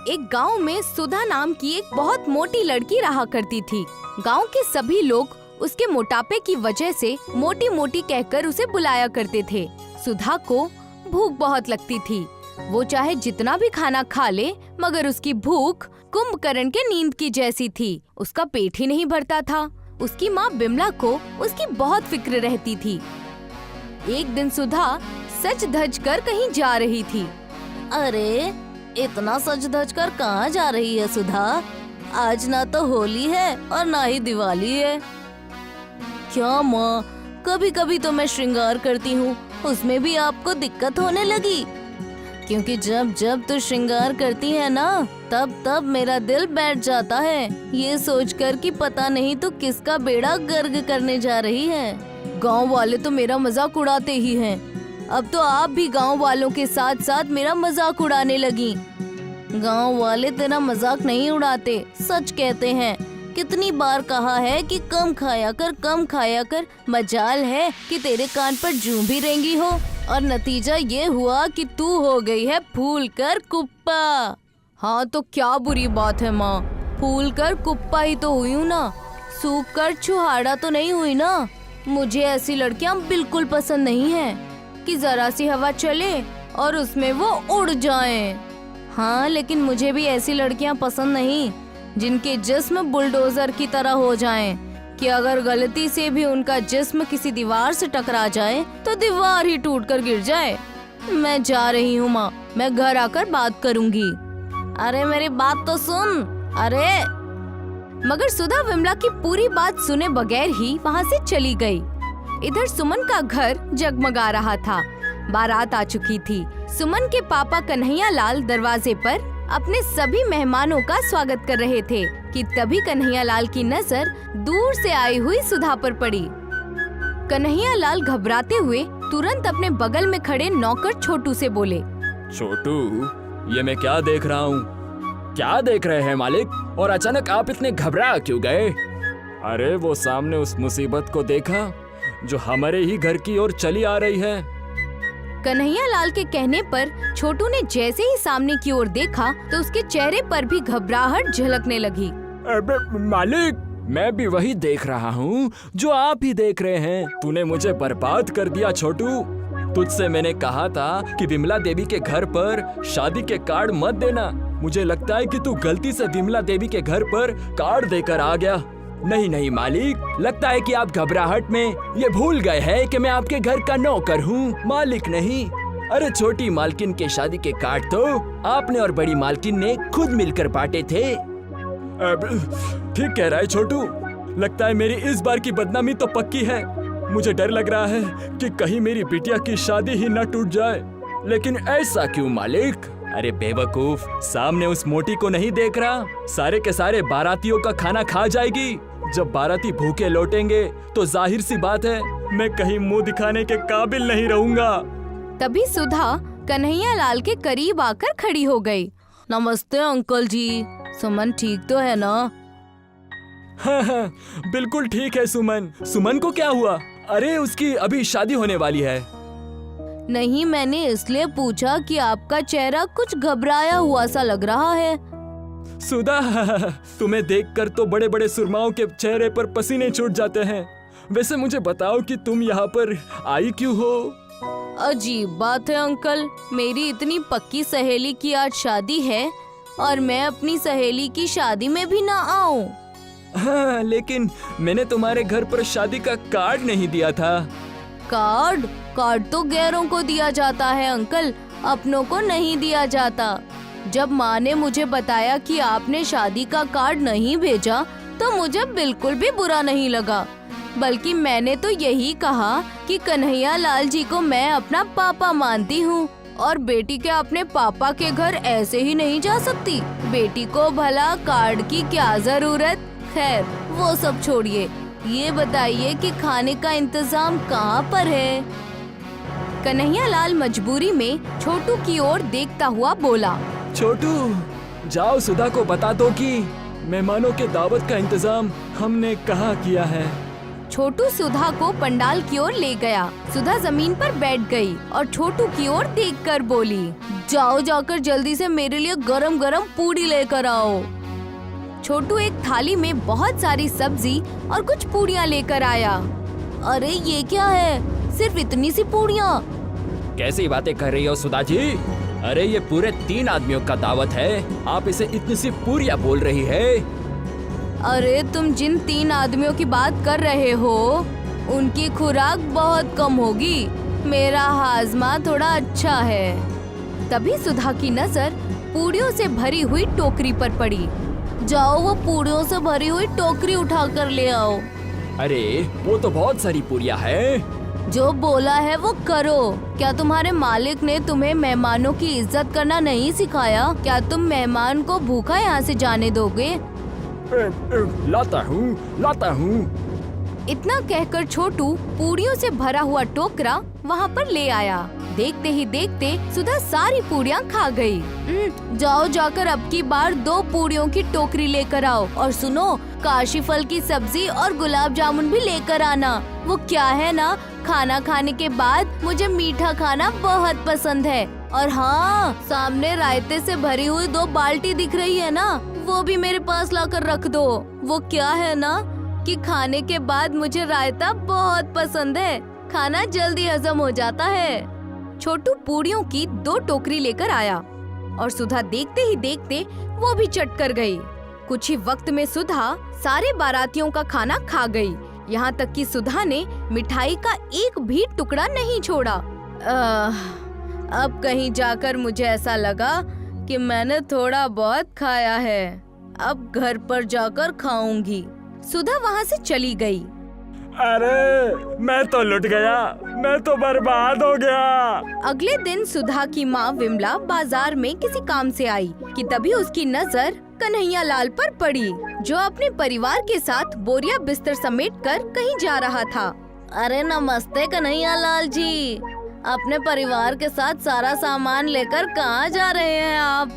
एक गांव में सुधा नाम की एक बहुत मोटी लड़की रहा करती थी। गांव के सभी लोग उसके मोटापे की वजह से मोटी मोटी कहकर उसे बुलाया करते थे। सुधा को भूख बहुत लगती थी। वो चाहे जितना भी खाना खा ले, मगर उसकी भूख कुंभकर्ण के नींद की जैसी थी। उसका पेट ही नहीं भरता था। उसकी माँ बिमला को उसकी बहुत फिक्र रहती थी। एक दिन सुधा सज धज कर कहीं जा रही थी। अरे, इतना सज धज कर कहाँ जा रही है सुधा? आज ना तो होली है और ना ही दिवाली है। क्या माँ, कभी कभी तो मैं श्रृंगार करती हूँ, उसमें भी आपको दिक्कत होने लगी? क्योंकि जब जब तू श्रृंगार करती है ना, तब तब मेरा दिल बैठ जाता है, ये सोचकर कि पता नहीं तू किसका बेड़ा गर्क करने जा रही है। गांव वाले तो मेरा मजाक उड़ाते ही हैं। अब तो आप भी गांव वालों के साथ साथ मेरा मजाक उड़ाने लगी। गांव वाले तेरा मजाक नहीं उड़ाते, सच कहते हैं। कितनी बार कहा है कि कम खाया कर, कम खाया कर। मजाल है कि तेरे कान पर जूं भी रेंगी हो, और नतीजा ये हुआ कि तू हो गई है फूल कर कुप्पा। हाँ तो क्या बुरी बात है माँ, फूल कर कुप्पा ही तो हुई हूँ ना, सूख कर छुहाड़ा तो नहीं हुई ना। मुझे ऐसी लड़कियाँ बिल्कुल पसंद नहीं है कि जरा सी हवा चले और उसमें वो उड़ जाएं। हाँ, लेकिन मुझे भी ऐसी लड़कियाँ पसंद नहीं जिनके जिस्म बुलडोजर की तरह हो जाएं, कि अगर गलती से भी उनका जिस्म किसी दीवार से टकरा जाए तो दीवार ही टूटकर गिर जाए। मैं जा रही हूँ माँ, मैं घर आकर बात करूँगी। अरे मेरी बात तो सुन। अरे, मगर सुधा विमला की पूरी बात सुने बगैर ही वहाँ से चली गई। इधर सुमन का घर जगमगा रहा था। बारात आ चुकी थी। सुमन के पापा कन्हैया लाल दरवाजे पर अपने सभी मेहमानों का स्वागत कर रहे थे कि तभी कन्हैया लाल की नजर दूर से आई हुई सुधा पर पड़ी। कन्हैया लाल घबराते हुए तुरंत अपने बगल में खड़े नौकर छोटू से बोले, छोटू, ये मैं क्या देख रहा हूँ? क्या देख रहे हैं मालिक? और अचानक आप इतने घबरा क्यों गए? अरे वो सामने उस मुसीबत को देखा जो हमारे ही घर की ओर चली आ रही है। कन्हैया लाल के कहने पर छोटू ने जैसे ही सामने की ओर देखा तो उसके चेहरे पर भी घबराहट झलकने लगी। अबे मालिक, मैं भी वही देख रहा हूँ जो आप ही देख रहे हैं। तूने मुझे बर्बाद कर दिया छोटू। तुझसे मैंने कहा था कि विमला देवी के घर पर शादी के कार्ड मत देना। मुझे लगता है कि तू गलती से विमला देवी के घर पर कार्ड देकर आ गया। नहीं नहीं मालिक, लगता है कि आप घबराहट में ये भूल गए हैं कि मैं आपके घर का नौकर हूँ, मालिक नहीं। अरे छोटी मालकिन के शादी के कार्ड तो आपने और बड़ी मालकिन ने खुद मिलकर बांटे थे। ठीक कह रहा है छोटू, लगता है मेरी इस बार की बदनामी तो पक्की है। मुझे डर लग रहा है कि कहीं मेरी बिटिया की शादी ही न टूट जाए। लेकिन ऐसा क्यों मालिक? अरे बेवकूफ, सामने उस मोटी को नहीं देख रहा? सारे के सारे बारातियों का खाना खा जाएगी। जब बाराती भूखे लौटेंगे तो जाहिर सी बात है मैं कहीं मुंह दिखाने के काबिल नहीं रहूंगा। तभी सुधा कन्हैया लाल के करीब आकर खड़ी हो गई। नमस्ते अंकल जी, सुमन ठीक तो है ना? हाँ, बिल्कुल ठीक है सुमन। सुमन को क्या हुआ? अरे उसकी अभी शादी होने वाली है। नहीं, मैंने इसलिए पूछा कि आपका चेहरा कुछ घबराया हुआ सा लग रहा है। सुधा, तुम्हें देखकर तो बड़े बड़े सुरमाओं के चेहरे पर पसीने छूट जाते हैं। वैसे मुझे बताओ कि तुम यहाँ पर आई क्यों हो? अजीब बात है अंकल, मेरी इतनी पक्की सहेली की आज शादी है और मैं अपनी सहेली की शादी में भी ना आऊं। हाँ, लेकिन मैंने तुम्हारे घर पर शादी का कार्ड नहीं दिया था। कार्ड? कार्ड तो गैरों को दिया जाता है अंकल, अपनों को नहीं दिया जाता। जब माँ ने मुझे बताया कि आपने शादी का कार्ड नहीं भेजा तो मुझे बिल्कुल भी बुरा नहीं लगा, बल्कि मैंने तो यही कहा कि कन्हैया लाल जी को मैं अपना पापा मानती हूँ और बेटी के अपने पापा के घर ऐसे ही नहीं जा सकती। बेटी को भला कार्ड की क्या जरूरत? खैर वो सब छोड़िए, ये बताइए कि खाने का इंतजाम कहाँ पर है? कन्हैया लाल मजबूरी में छोटू की ओर देखता हुआ बोला, छोटू, जाओ सुधा को बता दो कि मेहमानों के दावत का इंतजाम हमने कहाँ किया है। छोटू सुधा को पंडाल की ओर ले गया। सुधा जमीन पर बैठ गई और छोटू की ओर देखकर बोली, जाओ जाकर जल्दी से मेरे लिए गरम गरम पूड़ी लेकर आओ। छोटू एक थाली में बहुत सारी सब्जी और कुछ पूड़ियाँ लेकर आया। अरे ये क्या है, सिर्फ इतनी सी पूड़ियाँ? कैसी बातें कर रही हो सुधा जी? अरे ये पूरे 3 आदमियों का दावत है, आप इसे इतनी सी पूरियाँ बोल रही है? अरे तुम जिन 3 आदमियों की बात कर रहे हो उनकी खुराक बहुत कम होगी, मेरा हाजमा थोड़ा अच्छा है। तभी सुधा की नजर पूड़ियों से भरी हुई टोकरी पर पड़ी। जाओ वो पूड़ियों से भरी हुई टोकरी उठा कर ले आओ। अरे वो तो बहुत सारी पूरियाँ है। जो बोला है वो करो। क्या तुम्हारे मालिक ने तुम्हें मेहमानों की इज्जत करना नहीं सिखाया? क्या तुम मेहमान को भूखा यहाँ से जाने दोगे? लाता हूँ। इतना कहकर छोटू पूड़ियों से भरा हुआ टोकरा वहाँ पर ले आया। देखते ही देखते सुधा सारी पूड़ियाँ खा गई। जाओ जाकर अब की बार 2 पूड़ियों की टोकरी लेकर आओ, और सुनो, काशी फल की सब्जी और गुलाब जामुन भी लेकर आना। वो क्या है ना, खाना खाने के बाद मुझे मीठा खाना बहुत पसंद है। और हाँ, सामने रायते से भरी हुई 2 बाल्टी दिख रही है ना, वो भी मेरे पास लाकर रख दो। वो क्या है ना कि खाने के बाद मुझे रायता बहुत पसंद है, खाना जल्दी हजम हो जाता है। छोटू पूड़ियों की 2 टोकरी लेकर आया और सुधा देखते ही देखते वो भी चट कर गई। कुछ ही वक्त में सुधा सारे बारातियों का खाना खा गई। यहाँ तक कि सुधा ने मिठाई का एक भी टुकड़ा नहीं छोड़ा। अब कहीं जाकर मुझे ऐसा लगा कि मैंने थोड़ा बहुत खाया है, अब घर पर जाकर खाऊंगी। सुधा वहाँ से चली गई। अरे मैं तो लुट गया, मैं तो बर्बाद हो गया। अगले दिन सुधा की माँ विमला बाजार में किसी काम से आई कि तभी उसकी नजर कन्हैया लाल पर पड़ी, जो अपने परिवार के साथ बोरिया बिस्तर समेटकर कहीं जा रहा था। अरे नमस्ते कन्हैया लाल जी, अपने परिवार के साथ सारा सामान लेकर कहाँ जा रहे हैं आप?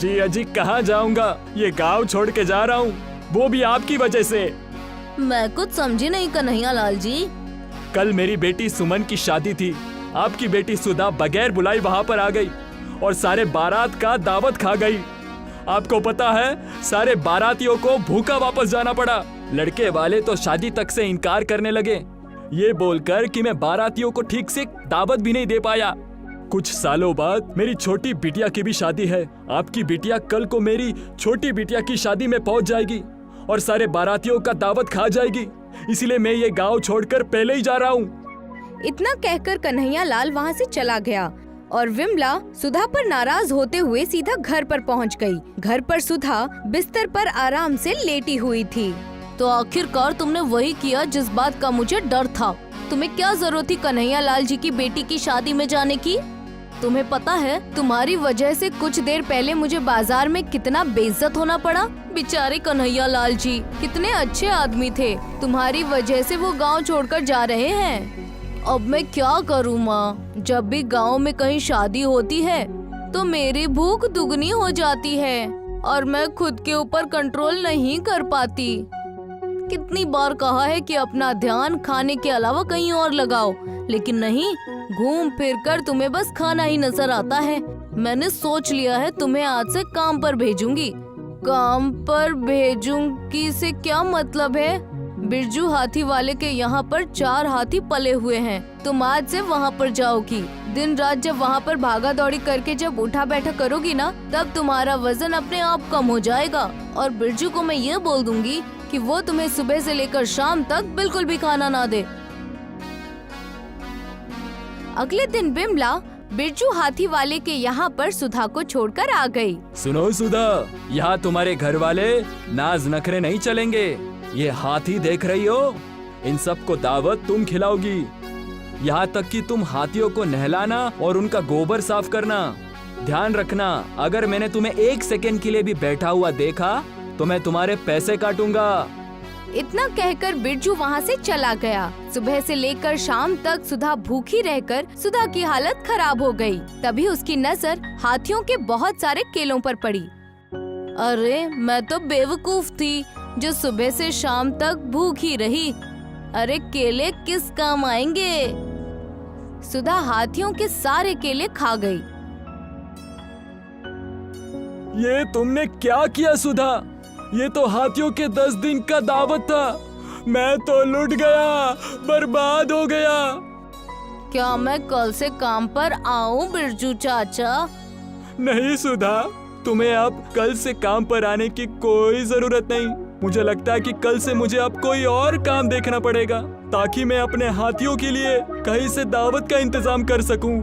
जी अजी कहाँ जाऊँगा, ये गांव छोड़ के जा रहा हूँ, वो भी आपकी वजह से। मैं कुछ समझी नहीं कन्हैया लाल जी। कल मेरी बेटी सुमन की शादी थी, आपकी बेटी सुधा बगैर बुलाई वहाँ पर आ गई और सारे बारात का दावत खा गई। आपको पता है, सारे बारातियों को भूखा वापस जाना पड़ा। लड़के वाले तो शादी तक से इनकार करने लगे, ये बोलकर कि मैं बारातियों को ठीक से दावत भी नहीं दे पाया। कुछ सालों बाद मेरी छोटी बिटिया की भी शादी है। आपकी बिटिया कल को मेरी छोटी बिटिया की शादी में पहुंच जाएगी और सारे बारातियों का दावत खा जाएगी, इसलिए मैं ये गांव छोड़कर पहले ही जा रहा हूँ। इतना कहकर कन्हैया लाल वहाँ से चला गया और विमला सुधा पर नाराज होते हुए सीधा घर पर पहुँच गई। घर पर सुधा बिस्तर पर आराम से लेटी हुई थी। तो आखिरकार तुमने वही किया जिस बात का मुझे डर था। तुम्हें क्या जरूरत थी कन्हैया लाल जी की बेटी की शादी में जाने की? तुम्हें पता है, तुम्हारी वजह से कुछ देर पहले मुझे बाजार में कितना बेइज्जत होना पड़ा। बेचारे कन्हैया लाल जी कितने अच्छे आदमी थे, तुम्हारी वजह से वो गांव छोड़कर जा रहे हैं। अब मैं क्या करूँ माँ, जब भी गांव में कहीं शादी होती है तो मेरी भूख दुगनी हो जाती है और मैं खुद के ऊपर कंट्रोल नहीं कर पाती। कितनी बार कहा है कि अपना ध्यान खाने के अलावा कहीं और लगाओ, लेकिन नहीं, घूम फिर कर तुम्हें बस खाना ही नजर आता है। मैंने सोच लिया है तुम्हें आज से काम पर भेजूंगी। काम पर भेजूंगी से क्या मतलब है? बिरजू हाथी वाले के यहाँ पर 4 हाथी पले हुए हैं। तुम आज से वहाँ पर जाओगी। दिन रात जब वहाँ पर भागा दौड़ी करके जब उठा बैठा करोगी ना, तब तुम्हारा वजन अपने आप कम हो जाएगा। और बिरजू को मैं ये बोल दूंगी कि वो तुम्हें सुबह से लेकर शाम तक बिल्कुल भी खाना ना दे। अगले दिन बिमला बिरजू हाथी वाले के यहाँ पर सुधा को छोड़कर आ गई। सुनो सुधा, यहाँ तुम्हारे घर वाले नाज नखरे नहीं चलेंगे। ये हाथी देख रही हो, इन सबको दावत तुम खिलाओगी। यहाँ तक कि तुम हाथियों को नहलाना और उनका गोबर साफ करना। ध्यान रखना, अगर मैंने तुम्हें 1 सेकंड के लिए भी बैठा हुआ देखा तो मैं तुम्हारे पैसे काटूंगा। इतना कहकर बिरजू वहाँ से चला गया। सुबह से लेकर शाम तक सुधा भूखी रहकर सुधा की हालत खराब हो गई। तभी उसकी नजर हाथियों के बहुत सारे केलों पर पड़ी। अरे मैं तो बेवकूफ थी जो सुबह से शाम तक भूखी रही। अरे केले किस काम आएंगे? सुधा हाथियों के सारे केले खा गई। ये तुमने क्या किया सुधा? ये तो हाथियों के 10 दिन का दावत था। मैं तो लुट गया, बर्बाद हो गया। क्या मैं कल से काम पर आऊं बिरजू चाचा? नहीं सुधा, तुम्हें अब कल से काम पर आने की कोई जरूरत नहीं। मुझे लगता है कि कल से मुझे अब कोई और काम देखना पड़ेगा ताकि मैं अपने हाथियों के लिए कहीं से दावत का इंतजाम कर सकूं।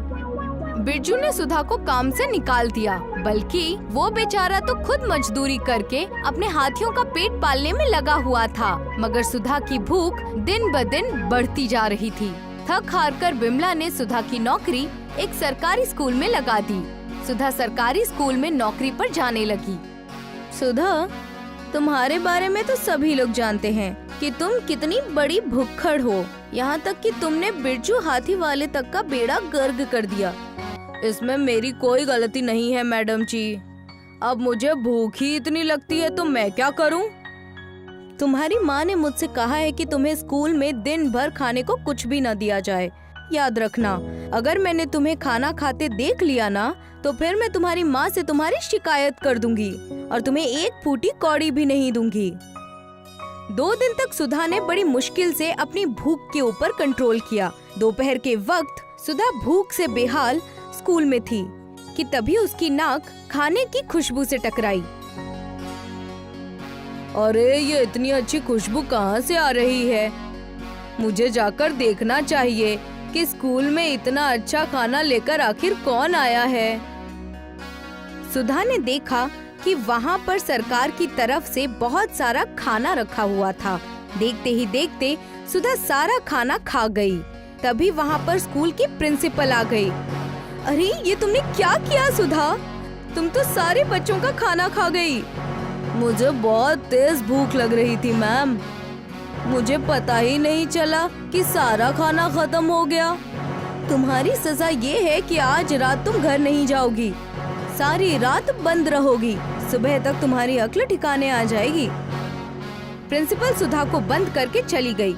बिरजू ने सुधा को काम से निकाल दिया, बल्कि वो बेचारा तो खुद मजदूरी करके अपने हाथियों का पेट पालने में लगा हुआ था। मगर सुधा की भूख दिन ब दिन बढ़ती जा रही थी। थक हार कर बिमला ने सुधा की नौकरी एक सरकारी स्कूल में लगा दी। सुधा सरकारी स्कूल में नौकरी पर जाने लगी। सुधा, तुम्हारे बारे में तो सभी लोग जानते हैं कि तुम कितनी बड़ी भुक्खड़ हो। यहाँ तक कि तुमने बिरजू हाथी वाले तक का बेड़ा गर्क कर दिया। इसमें मेरी कोई गलती नहीं है मैडम जी। अब मुझे भूख ही इतनी लगती है तो मैं क्या करूँ? तुम्हारी माँ ने मुझसे कहा है कि तुम्हें स्कूल में दिन भर खाने को कुछ भी न दिया जाए। याद रखना, अगर मैंने तुम्हें खाना खाते देख लिया ना तो फिर मैं तुम्हारी माँ से तुम्हारी शिकायत कर दूंगी और तुम्हें एक फूटी कौड़ी भी नहीं दूंगी। 2 दिन तक सुधा ने बड़ी मुश्किल से अपनी भूख के ऊपर कंट्रोल किया। दोपहर के वक्त सुधा भूख से बेहाल स्कूल में थी कि तभी उसकी नाक खाने की खुशबू से टकराई। अरे, ये इतनी अच्छी खुशबू कहाँ से आ रही है? मुझे जाकर देखना चाहिए कि स्कूल में इतना अच्छा खाना लेकर आखिर कौन आया है। सुधा ने देखा कि वहाँ पर सरकार की तरफ से बहुत सारा खाना रखा हुआ था। देखते ही देखते सुधा सारा खाना खा गई। तभी वहाँ पर स्कूल की प्रिंसिपल आ गई। अरे, ये तुमने क्या किया सुधा? तुम तो सारे बच्चों का खाना खा गई। मुझे बहुत तेज भूख लग रही थी मैम। मुझे पता ही नहीं चला कि सारा खाना खत्म हो गया। तुम्हारी सजा ये है कि आज रात तुम घर नहीं जाओगी। सारी रात बंद रहोगी। सुबह तक तुम्हारी अक्ल ठिकाने आ जाएगी। प्रिंसिपल सुधा को बंद करके चली गई।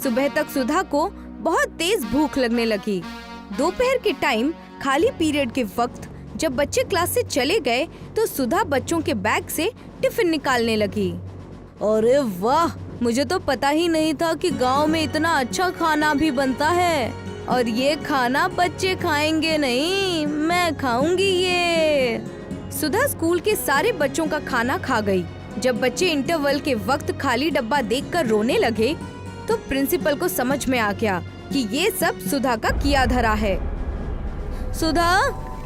सुबह तक सुधा को बहुत तेज भूख लगने लगी। दोपहर के टाइम खाली पीरियड के वक्त जब बच्चे क्लास से चले गए तो सुधा बच्चों के बैग से टिफिन निकालने लगी। अरे वाह, मुझे तो पता ही नहीं था कि गांव में इतना अच्छा खाना भी बनता है। और ये खाना बच्चे खाएंगे नहीं, मैं खाऊंगी ये। सुधा स्कूल के सारे बच्चों का खाना खा गई। जब बच्चे इंटरवल के वक्त खाली डब्बा देखकर रोने लगे तो प्रिंसिपल को समझ में आ गया कि ये सब सुधा का किया धरा है। सुधा,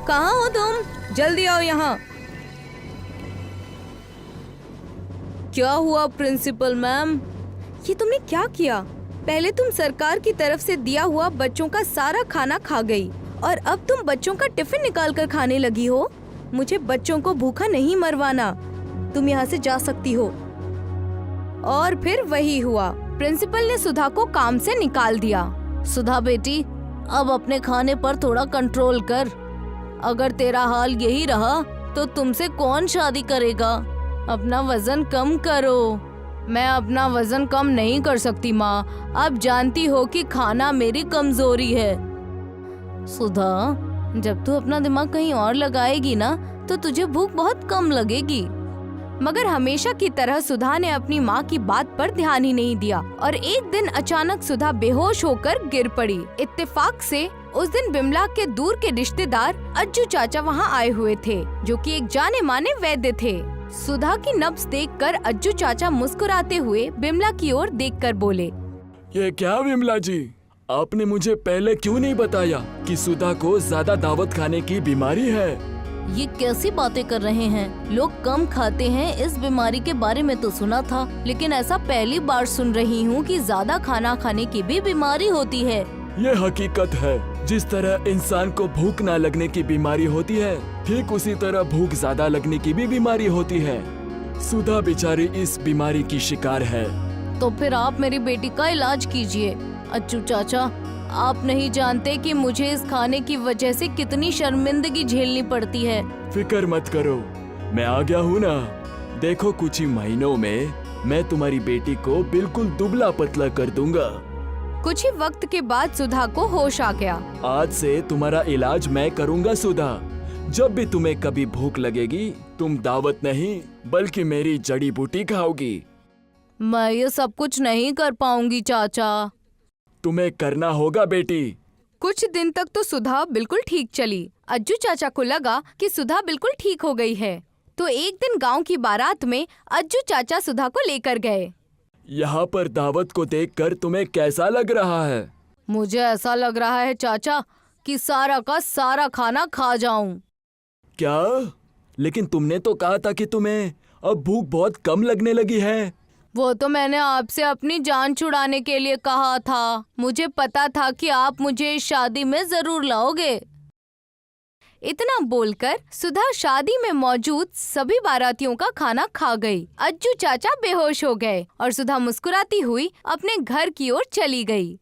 कहाँ हो तुम? जल्दी आओ यहाँ। क्या हुआ प्रिंसिपल मैम? ये तुमने क्या किया? पहले तुम सरकार की तरफ से दिया हुआ बच्चों का सारा खाना खा गई और अब तुम बच्चों का टिफिन निकाल कर खाने लगी हो। मुझे बच्चों को भूखा नहीं मरवाना। तुम यहाँ से जा सकती हो। और फिर वही हुआ। प्रिंसिपल ने सुधा को काम से निकाल दिया। सुधा बेटी, अब अपने खाने पर थोड़ा कंट्रोल कर। अगर तेरा हाल यही रहा तो तुमसे कौन शादी करेगा? अपना वजन कम करो। मैं अपना वजन कम नहीं कर सकती माँ। आप जानती हो कि खाना मेरी कमजोरी है। सुधा, जब तू अपना दिमाग कहीं और लगाएगी ना तो तुझे भूख बहुत कम लगेगी। मगर हमेशा की तरह सुधा ने अपनी माँ की बात पर ध्यान ही नहीं दिया और एक दिन अचानक सुधा बेहोश होकर गिर पड़ी। इत्तेफाक से उस दिन बिमला के दूर के रिश्तेदार अज्जू चाचा वहाँ आए हुए थे, जो कि एक जाने माने वैद्य थे। सुधा की नब्ज देखकर अज्जू चाचा मुस्कुराते हुए बिमला की ओर देखकर बोले, ये क्या बिमला जी, आपने मुझे पहले क्यों नहीं बताया कि सुधा को ज्यादा दावत खाने की बीमारी है? ये कैसी बातें कर रहे हैं? लोग कम खाते हैं इस बीमारी के बारे में तो सुना था, लेकिन ऐसा पहली बार सुन रही हूँ कि ज्यादा खाना खाने की भी बीमारी होती है। ये हकीकत है। जिस तरह इंसान को भूख ना लगने की बीमारी होती है, ठीक उसी तरह भूख ज्यादा लगने की भी बीमारी होती है। सुधा बेचारी इस बीमारी की शिकार है। तो फिर आप मेरी बेटी का इलाज कीजिए। अज्जू चाचा, आप नहीं जानते कि मुझे इस खाने की वजह से कितनी शर्मिंदगी झेलनी पड़ती है। फिक्र मत करो, मैं आ गया हूँ ना। देखो, कुछ ही महीनों में मैं तुम्हारी बेटी को बिल्कुल दुबला पतला कर दूंगा। कुछ ही वक्त के बाद सुधा को होश आ गया। आज से तुम्हारा इलाज मैं करूंगा सुधा। जब भी तुम्हें कभी भूख लगेगी तुम दावत नहीं बल्कि मेरी जड़ी बूटी खाओगी। मैं ये सब कुछ नहीं कर पाऊंगी चाचा। तुम्हें करना होगा बेटी। कुछ दिन तक तो सुधा बिल्कुल ठीक चली। अज्जू चाचा को लगा कि सुधा बिल्कुल ठीक हो गई है, तो एक दिन गांव की बारात में अज्जू चाचा सुधा को लेकर गए। यहाँ पर दावत को देखकर तुम्हें कैसा लग रहा है? मुझे ऐसा लग रहा है चाचा कि सारा का सारा खाना खा जाऊं। क्या? लेकिन तुमने तो कहा था कि तुम्हें अब भूख बहुत कम लगने लगी है। वो तो मैंने आपसे अपनी जान छुड़ाने के लिए कहा था। मुझे पता था कि आप मुझे इस शादी में जरूर लाओगे। इतना बोलकर सुधा शादी में मौजूद सभी बारातियों का खाना खा गई। अज्जू चाचा बेहोश हो गए और सुधा मुस्कुराती हुई अपने घर की ओर चली गई।